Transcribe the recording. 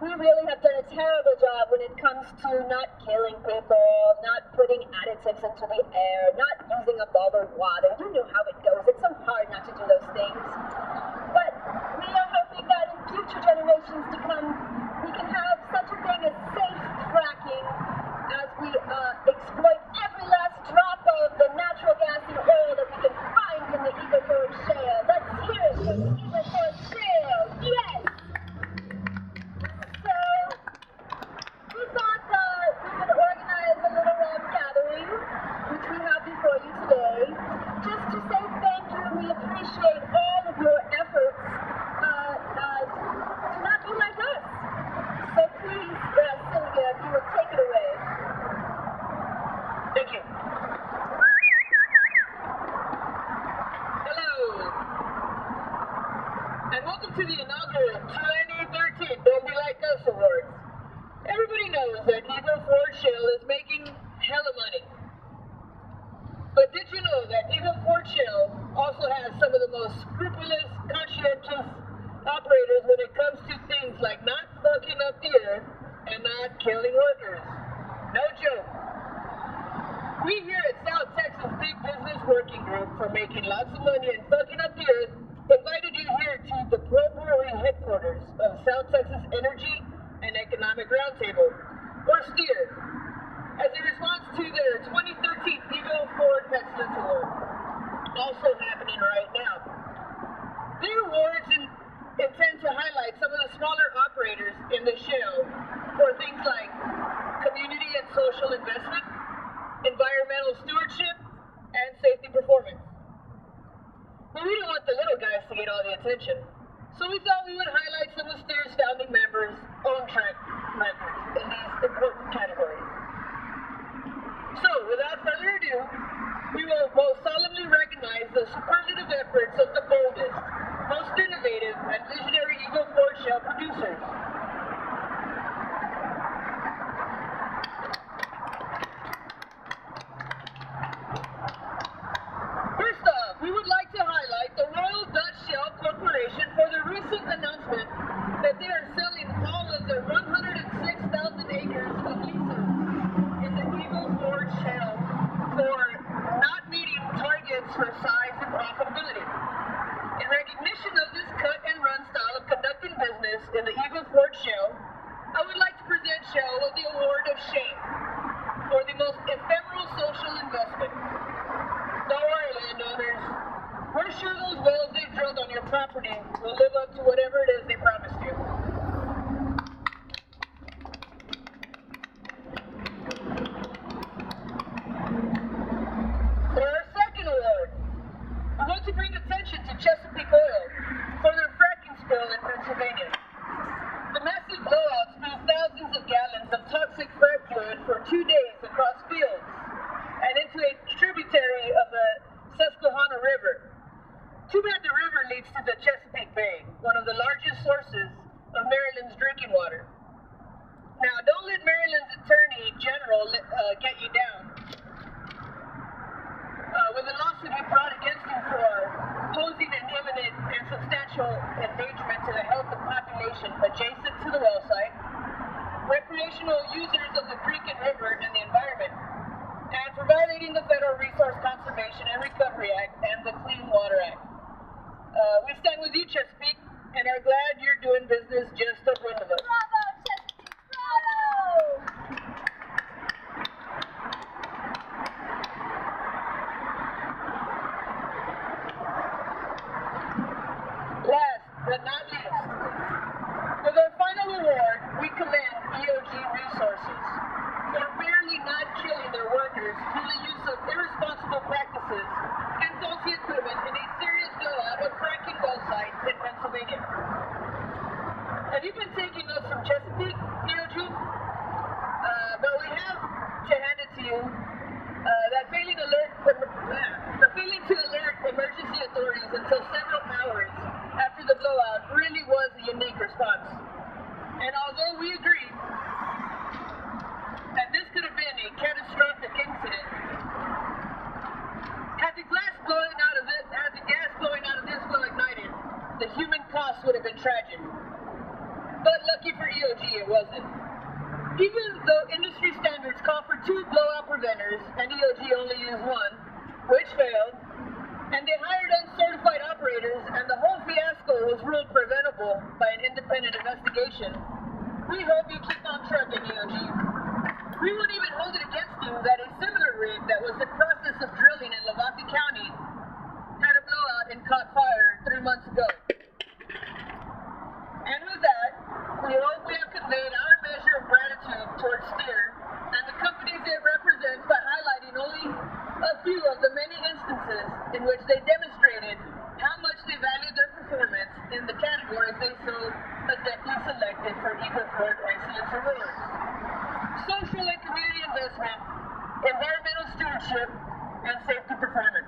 we really have done a terrible job when it comes to not killing people, not putting additives into the air, not using a bottled water. You know how it goes. It's so hard not to do those things. But we are hoping that in future generations to come, we can have such a thing as safe fracking as we exploit every last drop of the natural gas and oil that we can find in the Eagle Ford Shale. Let's hear it for the Eagle Ford Shale. Yes! So, we thought that we could organize a little gathering, which we have before you today, just to say thank you. We appreciate all of your efforts to not be like us. So please, Sylvia, if you will take it away. Thank you. Hello, and welcome to the inaugural 2013 Don't Be Like Us Awards. Everybody knows that Eagle Ford Shale is making hella money. But did you know that Eagle Ford Shale also has some of the most scrupulous, conscientious operators when it comes to things like not fucking up the earth and not killing workers? No joke. We here at South Texas Big Business Working Group for making lots of money and fucking up the earth invited you here to the Pro Brewery headquarters of South Texas Energy and Economic Roundtable, or STEER, as a response to their 2013 Eagle Ford Excellence Award, also happening right now. Their awards intend to highlight some of the smaller operators in the shale for things like community and social investment, environmental stewardship, and safety performance. But we don't want the little guys to get all the attention, so we thought we would highlight some of STEER's founding members' own track records in these important categories. So, without further ado, we will most solemnly recognize the superlative efforts of the boldest, most innovative, and visionary Eagle Ford Shale producers. First off, we would like to highlight the Royal Dutch Shell Corporation for their recent announcement that they are selling all of their 106,000 acres of leases in the Eagle Ford Shale for not meeting targets for size and profitability. In recognition of this cut and run style of conducting business in the Eagle Ford Shale, I would like to present Shell with the Award of Shame for the most ephemeral social investment. Don't worry, landowners. We're sure those wells they drilled on your property will live up to whatever it is they promised you. For our second award, I want to bring attention to Chesapeake Oil for their fracking spill in Pennsylvania. The massive blowout spilled thousands of gallons of toxic frack fluid for 2 days across fields and into a tributary of the Susquehanna River. Too bad the river leads to the Chesapeake Bay, one of the largest sources of Maryland's drinking water. Now, don't let Maryland's Attorney General get you down. With a lawsuit he brought against him for posing an imminent and substantial endangerment to the health of population adjacent to the well site, recreational users of the creek and river and the environment, and for violating the Federal Resource Conservation and Recovery Act and the Clean Water Act. We stand with you, Chesapeake, and are glad you're doing business just upwind of us. Bravo, Chesapeake! Bravo! Last but not least, with our final award, we commend EOG Resources for merely not killing their workers through the use of irresponsible practices and faulty equipment in a serious blowout of fracking well site in Pennsylvania. Have you been taking notes from Chesapeake, EOG? But we have to hand it to you that failing to alert emergency authorities until several hours after the blowout really was a unique response. And although we agree that this could have been a catastrophic incident, had the gas blowing out of this well ignited, the human cost would have been tragic. but lucky for EOG it wasn't. Even though industry standards call for 2 blowout preventers and EOG only used 1, which failed, and they hired uncertified operators and the whole fiasco was ruled preventable by an independent investigation, we hope you keep on trucking, EOG. We won't even hold it against you that a similar rig that was in process of drilling in Lavaca County had a blowout and caught fire 3 months ago. And with that, we hope we have conveyed our measure of gratitude towards Steer and the companies it represents by highlighting only a few of the many instances in which they demonstrated how much they valued their performance in the categories they so adeptly selected for Eagle Ford Excellence Awards: social and community investment, environmental stewardship, and safety performance.